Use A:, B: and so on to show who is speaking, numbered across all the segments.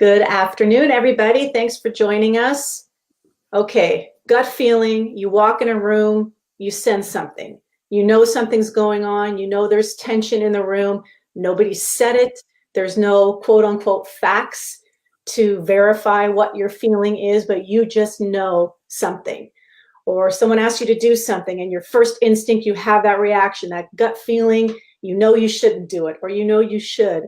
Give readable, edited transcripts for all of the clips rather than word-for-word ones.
A: Good afternoon, everybody. Thanks for joining us. Okay, gut feeling, you walk in a room, you sense something. You know something's going on, you know there's tension in the room, nobody said it, there's no quote unquote facts to verify what your feeling is, but you just know something. Or someone asks you to do something and your first instinct, you have that reaction, that gut feeling, you know you shouldn't do it, or you know you should.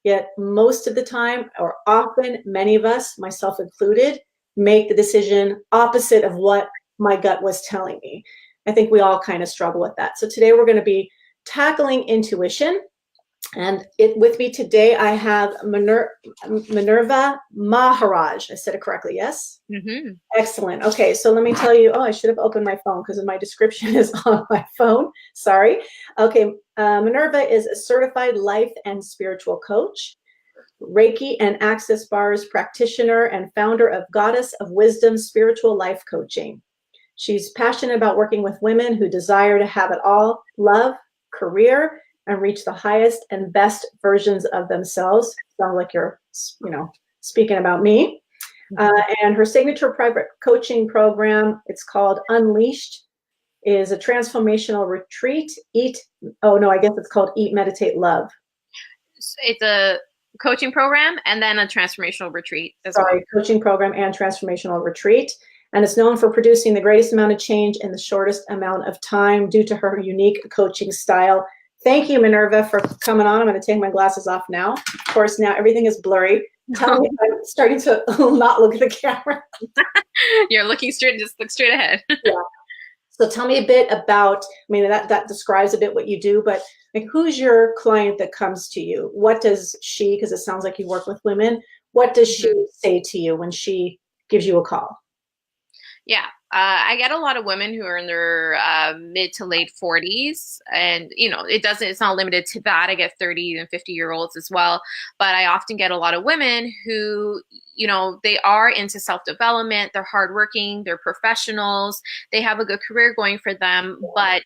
A: Yet most of the time, or often, many of us, myself included, make the decision opposite of what my gut was telling me. I think we all kind of struggle with that. So today we're going to be tackling intuition. And with me today, I have Minerva Maharaj. I said it correctly, yes?
B: Mm-hmm.
A: Excellent. Okay, so let me tell you, I should have opened my phone because my description is on my phone. Sorry. Okay, Minerva is a certified life and spiritual coach, Reiki and Access Bars practitioner, and founder of Goddess of Wisdom Spiritual Life Coaching. She's passionate about working with women who desire to have it all: love, career, and reach the highest and best versions of themselves. Sounds like you're, speaking about me. And her signature private coaching program, it's called Unleashed, is a transformational retreat. It's called Eat, Meditate, Love.
B: It's a coaching program and then a transformational retreat as
A: well. Coaching program and transformational retreat. And it's known for producing the greatest amount of change in the shortest amount of time due to her unique coaching style. Thank you, Minerva, for coming on. I'm going to take my glasses off now. Of course, now everything is blurry. Tell me, I'm starting to not look at the camera.
B: You're looking straight, just look straight ahead.
A: Yeah. So tell me a bit about, that describes a bit what you do, but who's your client that comes to you? What does she, because it sounds like you work with women, what does she say to you when she gives you a call?
B: Yeah, I get a lot of women who are in their mid to late 40s, and it's not limited to that. I get 30 and 50-year-olds as well, but I often get a lot of women who, they are into self-development, they're hardworking, they're professionals, they have a good career going for them, but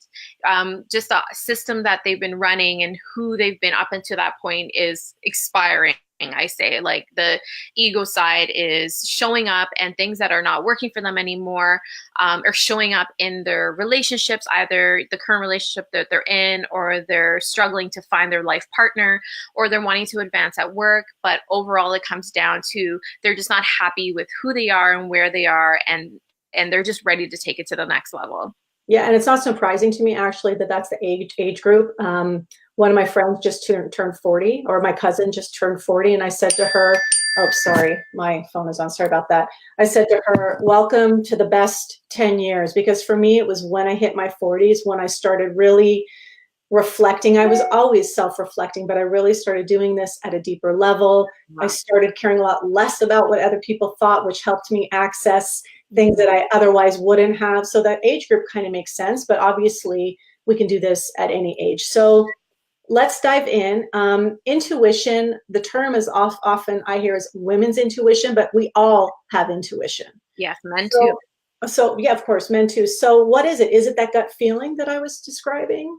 B: just the system that they've been running and who they've been up until that point is expiring. I say, like, the ego side is showing up, and things that are not working for them anymore are showing up in their relationships, either the current relationship that they're in, or they're struggling to find their life partner, or they're wanting to advance at work. But overall, it comes down to they're just not happy with who they are and where they are, and they're just ready to take it to the next level.
A: Yeah, and it's not surprising to me, actually, that that's the age group. One of my friends just turned 40, or my cousin just turned 40, and I said to her, oh, sorry, my phone is on, sorry about that. I said to her, welcome to the best 10 years, because for me, it was when I hit my 40s, when I started really reflecting. I was always self-reflecting, but I really started doing this at a deeper level. Wow. I started caring a lot less about what other people thought, which helped me access things that I otherwise wouldn't have. So that age group kind of makes sense, but obviously we can do this at any age. So let's dive in. Intuition, the term is often I hear is women's intuition, but we all have intuition.
B: Yes, men too.
A: So yeah, of course, men too. So what is it? Is it that gut feeling that I was describing?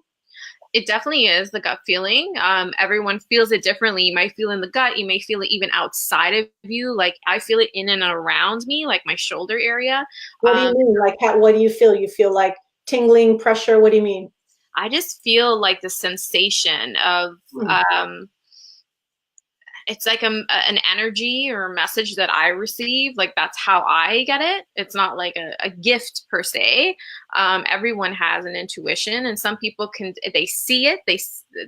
B: It definitely is the gut feeling. Everyone feels it differently. You might feel in the gut. You may feel it even outside of you. Like, I feel it in and around me, like my shoulder area.
A: What do you mean? Like, what do you feel? You feel like tingling, pressure? What do you mean?
B: I just feel like the sensation of, it's like an energy or a message that I receive. Like, that's how I get it. It's not like a gift per se. Everyone has an intuition, and some people they see it.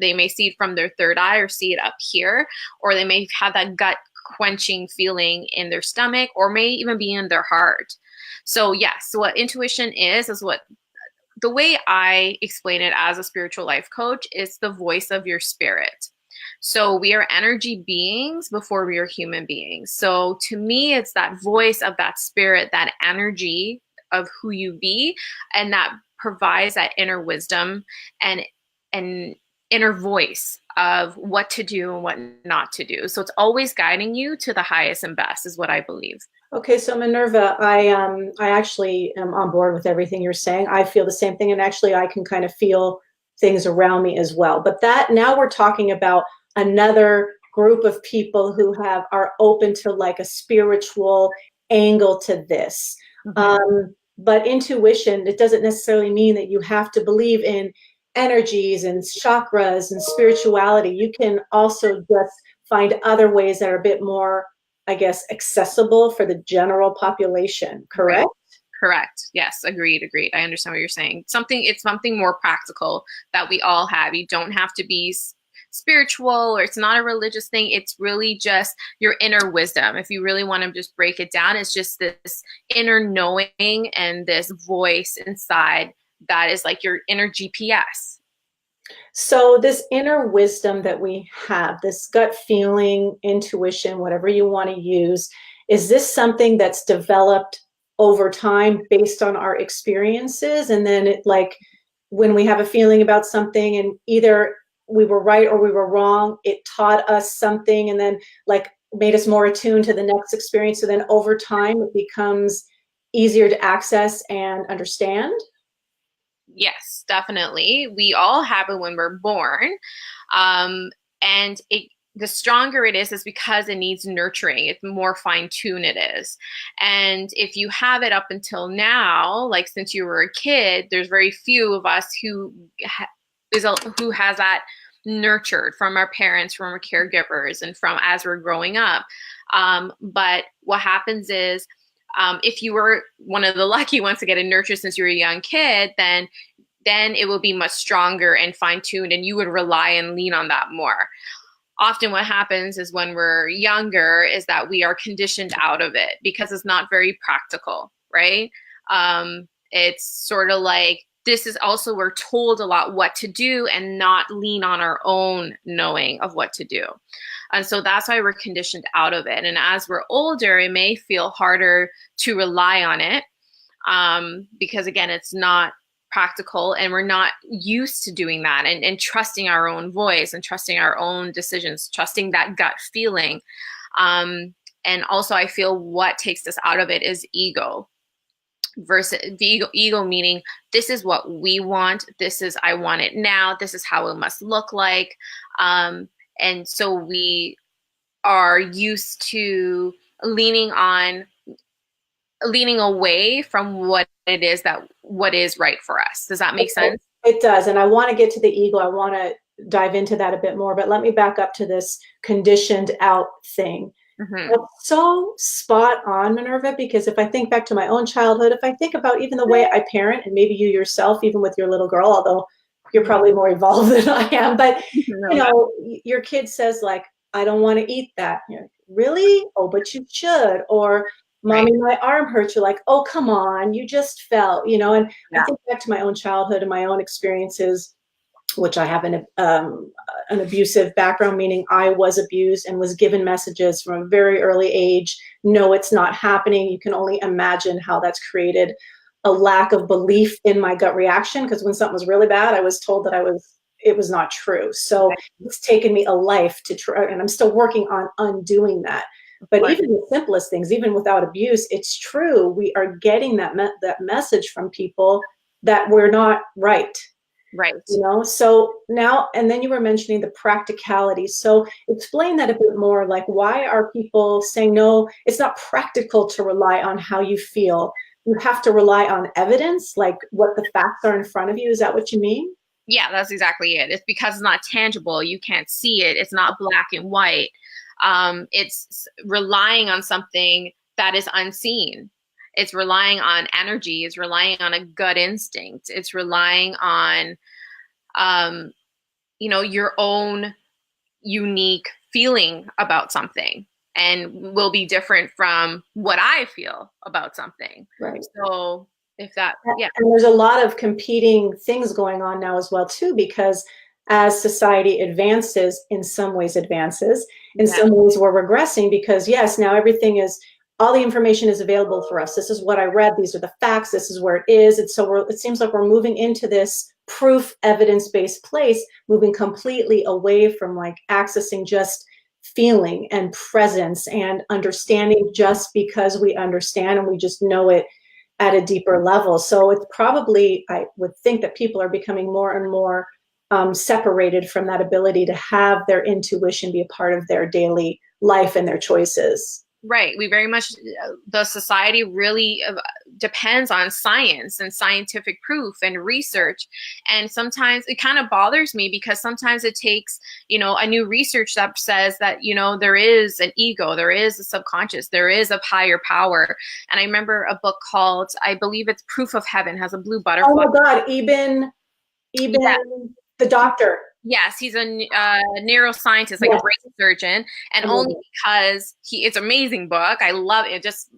B: They may see it from their third eye, or see it up here, or they may have that gut quenching feeling in their stomach, or may even be in their heart. So yes, what intuition is what the way I explain it as a spiritual life coach is the voice of your spirit. So we are energy beings before we are human beings. So to me, it's that voice of that spirit, that energy of who you be, and that provides that inner wisdom and inner voice of what to do and what not to do. So it's always guiding you to the highest and best, is what I believe.
A: Okay, so Minerva, I actually am on board with everything you're saying. I feel the same thing, and actually I can kind of feel things around me as well. But that, now we're talking about another group of people who are open to like a spiritual angle to this. But intuition, it doesn't necessarily mean that you have to believe in energies and chakras and spirituality. You can also just find other ways that are a bit more, I guess, accessible for the general population, correct?
B: Right. Correct. Yes. Agreed. I understand what you're saying. It's something more practical that we all have. You don't have to be spiritual, or it's not a religious thing. It's really just your inner wisdom. If you really want to just break it down, it's just this inner knowing and this voice inside that is like your inner GPS.
A: So this inner wisdom that we have, this gut feeling, intuition, whatever you want to use, is this something that's developed over time based on our experiences? And then it, like, when we have a feeling about something and either we were right or we were wrong, it taught us something and then like made us more attuned to the next experience. So then over time it becomes easier to access and understand.
B: Yes, definitely. We all have it when we're born. And the stronger it is because it needs nurturing. It's more fine-tuned it is. And if you have it up until now, like since you were a kid, there's very few of us who has that nurtured from our parents, from our caregivers, and from as we're growing up. But what happens is, if you were one of the lucky ones to get it nurtured since you were a young kid, then it will be much stronger and fine-tuned, and you would rely and lean on that more. Often what happens is when we're younger is that we are conditioned out of it because it's not very practical, right? It's sort of like, this is also, we're told a lot what to do and not lean on our own knowing of what to do. And so that's why we're conditioned out of it. And as we're older, it may feel harder to rely on it because, again, it's not practical and we're not used to doing that and trusting our own voice and trusting our own decisions, trusting that gut feeling. And also I feel what takes us out of it is ego. Versus the ego meaning this is what we want, I want it now, this is how it must look like. And so we are used to leaning away from what is right for us. Does that make sense?
A: It does. And I want to get to the ego. I want to dive into that a bit more, but let me back up to this conditioned out thing.
B: Mm-hmm.
A: It's so spot on, Minerva, because if I think back to my own childhood, if I think about even the way I parent, and maybe you yourself, even with your little girl, although you're probably more evolved than I am, but your kid says like, I don't want to eat that. You're like, really? Oh, but you should. Or Mommy, my arm hurts. You're like, oh, come on, you just fell, and I think back to my own childhood and my own experiences, which I have an abusive background, meaning I was abused and was given messages from a very early age. No, it's not happening. You can only imagine how that's created a lack of belief in my gut reaction, because when something was really bad, I was told that it was not true. So it's taken me a life to try, and I'm still working on undoing that. But even the simplest things, even without abuse, it's true. We are getting that message from people that we're not right.
B: Right.
A: So now, and then you were mentioning the practicality. So explain that a bit more. Like, why are people saying, no, it's not practical to rely on how you feel? You have to rely on evidence, like what the facts are in front of you. Is that what you mean?
B: Yeah, that's exactly it. It's because it's not tangible. You can't see it. It's not black and white. It's relying on something that is unseen. It's relying on energy. It's relying on a gut instinct. It's relying on, your own unique feeling about something, and will be different from what I feel about something.
A: Right.
B: So if that, yeah.
A: And there's a lot of competing things going on now as well, too, because as society advances, in some ways in some ways we're regressing, because yes, now all the information is available for us. This is what I read. These are the facts. This is where it is. And so it seems like we're moving into this proof, evidence-based place, moving completely away from like accessing just feeling and presence and understanding just because we understand and we just know it at a deeper level. So it's probably, I would think that people are becoming more and more separated from that ability to have their intuition be a part of their daily life and their choices.
B: Right. We very much, the society really depends on science and scientific proof and research. And sometimes it kind of bothers me because sometimes it takes, a new research that says that, there is an ego, there is a subconscious, there is a higher power. And I remember a book called, I believe it's Proof of Heaven, has a blue butterfly.
A: Oh my God, Eben,
B: yeah.
A: the doctor.
B: Yes, he's a neuroscientist, like a brain surgeon, and only because it's an amazing book. I love it. Just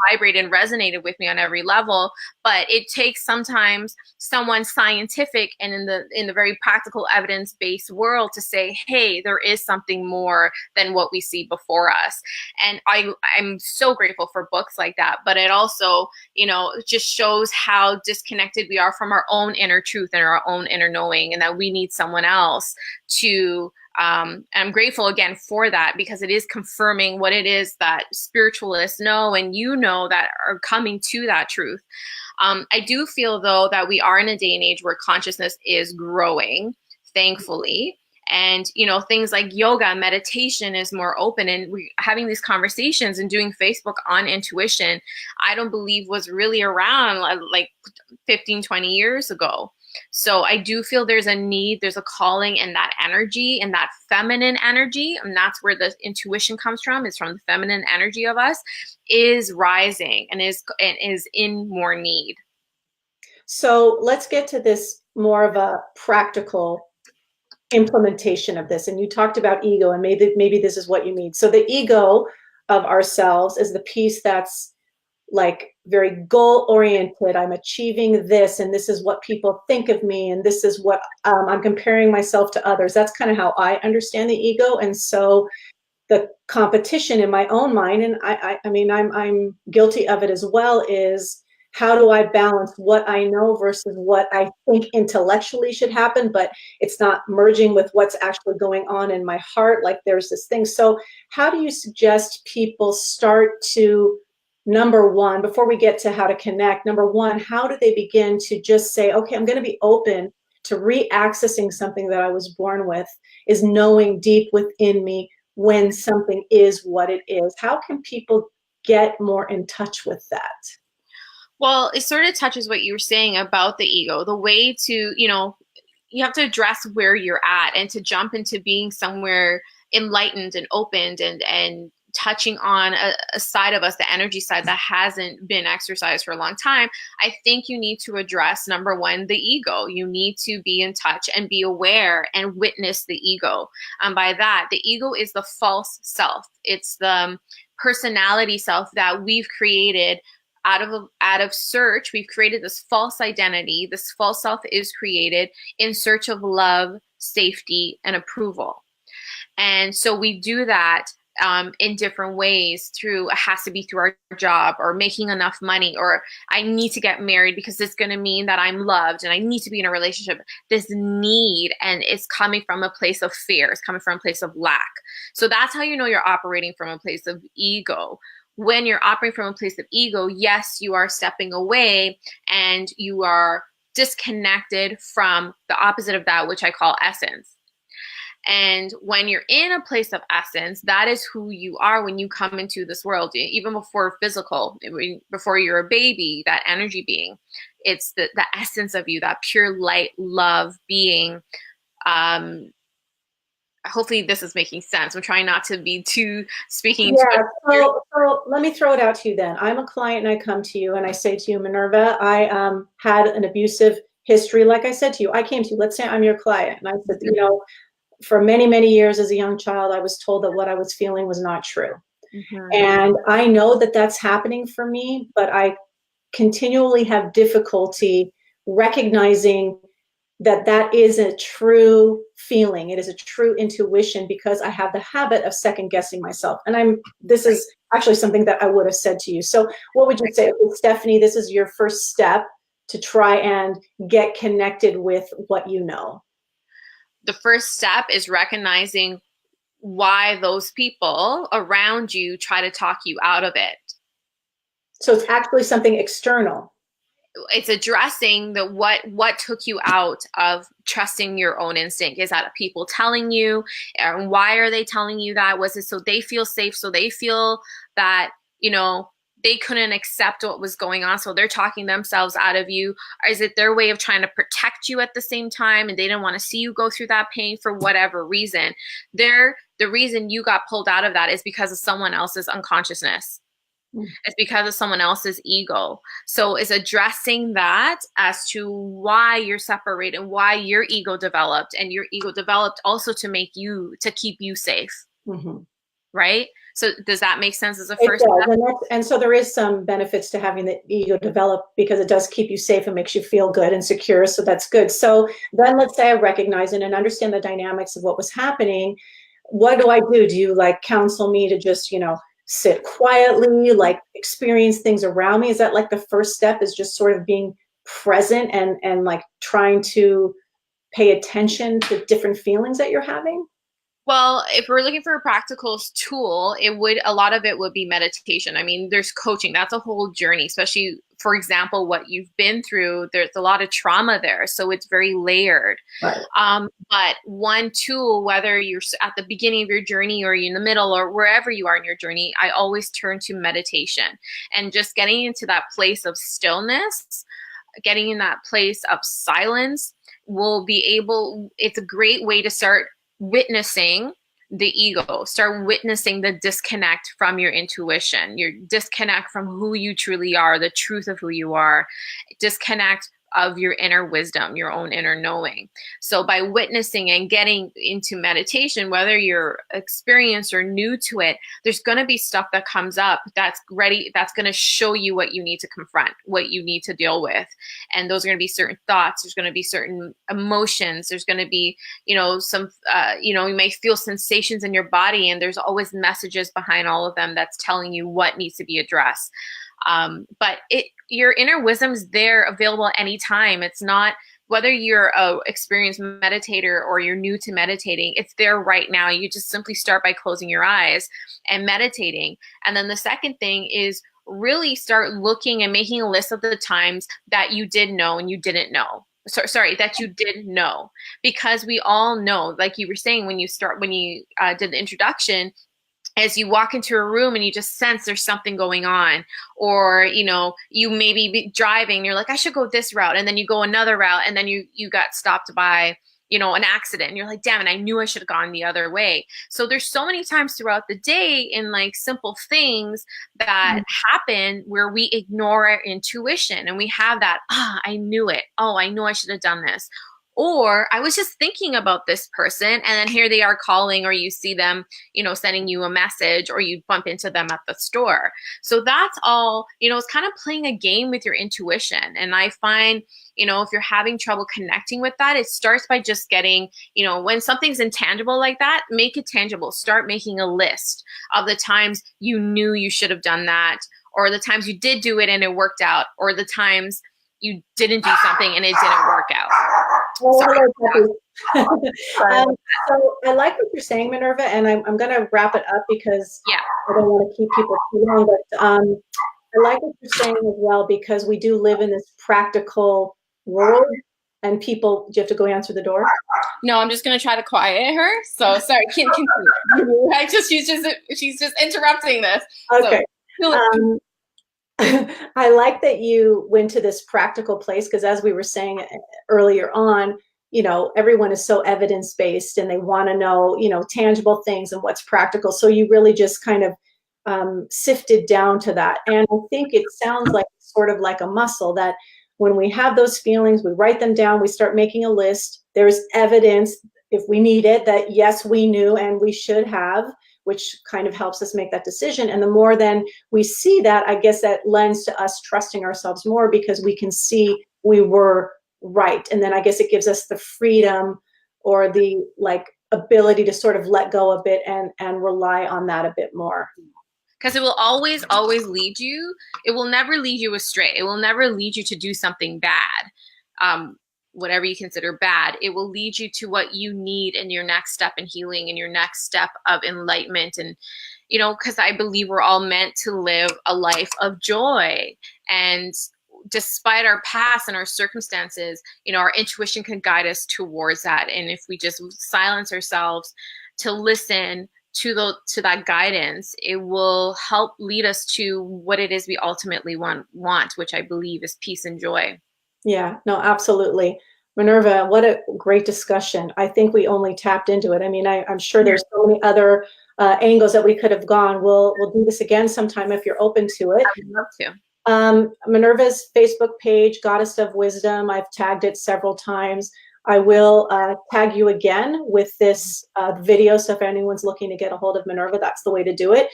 B: vibrated and resonated with me on every level. But it takes sometimes someone scientific and in the very practical evidence-based world to say, hey, there is something more than what we see before us. And I'm so grateful for books like that. But it also, just shows how disconnected we are from our own inner truth and our own inner knowing, and that we need someone else to and I'm grateful again for that, because it is confirming what it is that spiritualists know and that are coming to that truth. I do feel though that we are in a day and age where consciousness is growing, thankfully. And, things like yoga, meditation is more open, and we're having these conversations and doing Facebook on intuition, I don't believe was really around like 15, 20 years ago. So I do feel there's a need, there's a calling in that energy, in that feminine energy. And that's where the intuition comes from. It's from the feminine energy of us is rising and is in more need.
A: So let's get to this more of a practical implementation of this. And you talked about ego, and maybe this is what you mean. So the ego of ourselves is the piece that's like very goal oriented. I'm achieving this, and this is what people think of me, and this is what I'm comparing myself to others. That's kind of how I understand the ego. And so the competition in my own mind, and I mean, I'm guilty of it as well, is how do I balance what I know versus what I think intellectually should happen, but it's not merging with what's actually going on in my heart. Like there's this thing. So how do you suggest people start to, number one, before we get to how to connect, number one, how do they begin to just say, okay, I'm going to be open to re-accessing something that I was born with, is knowing deep within me when something is what it is? How can people get more in touch with that?
B: Well, it sort of touches what you were saying about the ego, the way to, you have to address where you're at, and to jump into being somewhere enlightened and opened and touching on a side of us, the energy side that hasn't been exercised for a long time. I think you need to address, number one, the ego. You need to be in touch and be aware and witness the ego. And by that, the ego is the false self. It's the personality self that we've created out of search. We've created this false identity. This false self is created in search of love, safety, and approval. And so we do that in different ways. It has to be through our job, or making enough money, or I need to get married because it's going to mean that I'm loved, and I need to be in a relationship. This need, and it's coming from a place of fear. It's coming from a place of lack. So that's how you know you're operating from a place of ego. When you're operating from a place of ego, yes, you are stepping away and you are disconnected from the opposite of that, which I call essence. And when you're in a place of essence, that is who you are when you come into this world, even before physical, before you're a baby, that energy being. It's the essence of you, that pure light, love being. Hopefully this is making sense. I'm trying not to be too speaking.
A: Yeah, so let me throw it out to you then. I'm a client and I come to you and I say to you, Minerva, I had an abusive history. Like I said to you, I came to you, let's say I'm your client. And I said, for many, many years as a young child, I was told that what I was feeling was not true. Mm-hmm. And I know that that's happening for me, but I continually have difficulty recognizing that that is a true feeling. It is a true intuition, because I have the habit of second guessing myself. And this is actually something that I would have said to you. So what would you say, Stephanie, this is your first step to try and get connected with what you know?
B: The first step is recognizing why those people around you try to talk you out of it.
A: So it's actually something external.
B: it's addressing the what took you out of trusting your own instinct. Is that people telling you, and why are they telling you that? Was it so they feel safe, so they feel that, you know, they couldn't accept what was going on, so they're talking themselves out of you? Or is it their way of trying to protect you at the same time, and they didn't want to see you go through that pain for whatever reason? The reason you got pulled out of that is because of someone else's unconsciousness. It's because of someone else's ego. So it's addressing that as to why you're separated and why your ego developed, and your ego developed also to keep you safe.
A: Mm-hmm.
B: Right? So does that make sense as a
A: It
B: first
A: does.
B: step?
A: And so there is some benefits to having the ego develop, because it does keep you safe and makes you feel good and secure. So that's good. So then let's say I recognize it and understand the dynamics of what was happening. What do I do? Do you like counsel me to just, sit quietly, like experience things around me? Is that like the first step, is just sort of being present and like trying to pay attention to different feelings that you're having?
B: Well, if we're looking for a practical tool, a lot of it would be meditation. I mean, there's coaching. That's a whole journey, especially, for example, what you've been through. There's a lot of trauma there, so it's very layered.
A: Right.
B: But one tool, whether you're at the beginning of your journey or you're in the middle or wherever you are in your journey, I always turn to meditation and just getting into that place of stillness, getting in that place of silence it's a great way to start witnessing the ego, start witnessing the disconnect from your intuition, your disconnect from who you truly are, the truth of who you are, disconnect of your inner wisdom, your own inner knowing. So by witnessing and getting into meditation, whether you're experienced or new to it, there's going to be stuff that comes up that's going to show you what you need to confront, what you need to deal with. And those are going to be certain thoughts. There's going to be certain emotions. There's going to be, some, you may feel sensations in your body, and there's always messages behind all of them that's telling you what needs to be addressed. But your inner wisdom is there, available anytime. It's not, whether you're a experienced meditator or you're new to meditating, it's there right now. You just simply start by closing your eyes and meditating. And then the second thing is really start looking and making a list of the times that you did know and you didn't know. That you did know, because we all know, like you were saying when you did the introduction, as you walk into a room and you just sense there's something going on, or, you maybe be driving, you're like, I should go this route. And then you go another route, and then you got stopped by, an accident, and you're like, damn it, I knew I should have gone the other way. So there's so many times throughout the day in like simple things that happen where we ignore our intuition, and we have that, I knew it. Oh, I knew I should have done this. Or I was just thinking about this person, and then here they are calling, or you see them, sending you a message, or you bump into them at the store. So that's all, it's kind of playing a game with your intuition. And I find, if you're having trouble connecting with that, it starts by just getting, when something's intangible like that, make it tangible. Start making a list of the times you knew you should have done that, or the times you did do it and it worked out, or the times you didn't do something and it didn't work out.
A: Oh, so I like what you're saying, Minerva, and I'm going to wrap it up because I don't want to keep people too long. But I like what you're saying as well, because we do live in this practical world, and people. Do you have to go answer the door?
B: No, I'm just going to try to quiet her. So sorry, can't continue. She's just interrupting this.
A: Okay.
B: So,
A: I like that you went to this practical place, because as we were saying earlier on, everyone is so evidence-based and they want to know, tangible things and what's practical. So you really just kind of sifted down to that. And I think it sounds like sort of like a muscle, that when we have those feelings, we write them down, we start making a list. There's evidence, if we need it, that yes, we knew and we should have, which kind of helps us make that decision. And the more then we see that, I guess that lends to us trusting ourselves more, because we can see we were right. And then I guess it gives us the freedom or the ability to sort of let go a bit and rely on that a bit more.
B: Because it will always lead you. It will never lead you astray. It will never lead you to do something bad. Whatever you consider bad, it will lead you to what you need in your next step in healing and your next step of enlightenment. And, because I believe we're all meant to live a life of joy. And despite our past and our circumstances, our intuition can guide us towards that. And if we just silence ourselves to listen to that guidance, it will help lead us to what it is we ultimately want, which I believe is peace and joy.
A: Yeah, no, absolutely. Minerva, what a great discussion. I think we only tapped into it. I mean, I'm sure there's so many other angles that we could have gone. We'll do this again sometime if you're open to it.
B: I would love to.
A: Minerva's Facebook page, Goddess of Wisdom, I've tagged it several times. I will tag you again with this video. So if anyone's looking to get a hold of Minerva, that's the way to do it.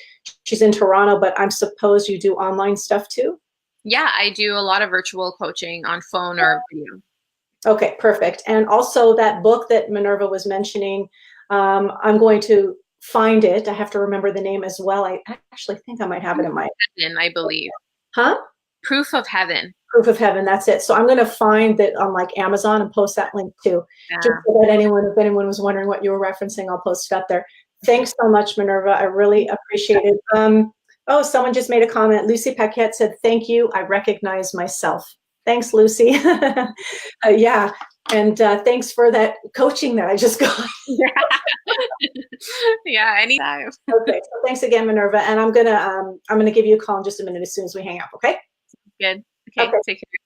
A: She's in Toronto, but I'm supposed you do online stuff too?
B: Yeah, I do a lot of virtual coaching on phone or video.
A: Okay, perfect. And also that book that Minerva was mentioning, I'm going to find it. I have to remember the name as well. I actually think I might have it in my...
B: Heaven, I believe.
A: Huh?
B: Proof of Heaven.
A: Proof of Heaven, that's it. So I'm going to find that on like Amazon and post that link too.
B: Yeah.
A: Just so that if anyone was wondering what you were referencing, I'll post it up there. Thanks so much, Minerva. I really appreciate it. Oh, someone just made a comment. Lucy Paquette said, "Thank you. I recognize myself." Thanks, Lucy. Yeah. And thanks for that coaching that I just got.
B: Yeah, anytime.
A: Okay. So thanks again, Minerva. And I'm gonna give you a call in just a minute as soon as we hang up. Okay.
B: Good. Okay. Take care.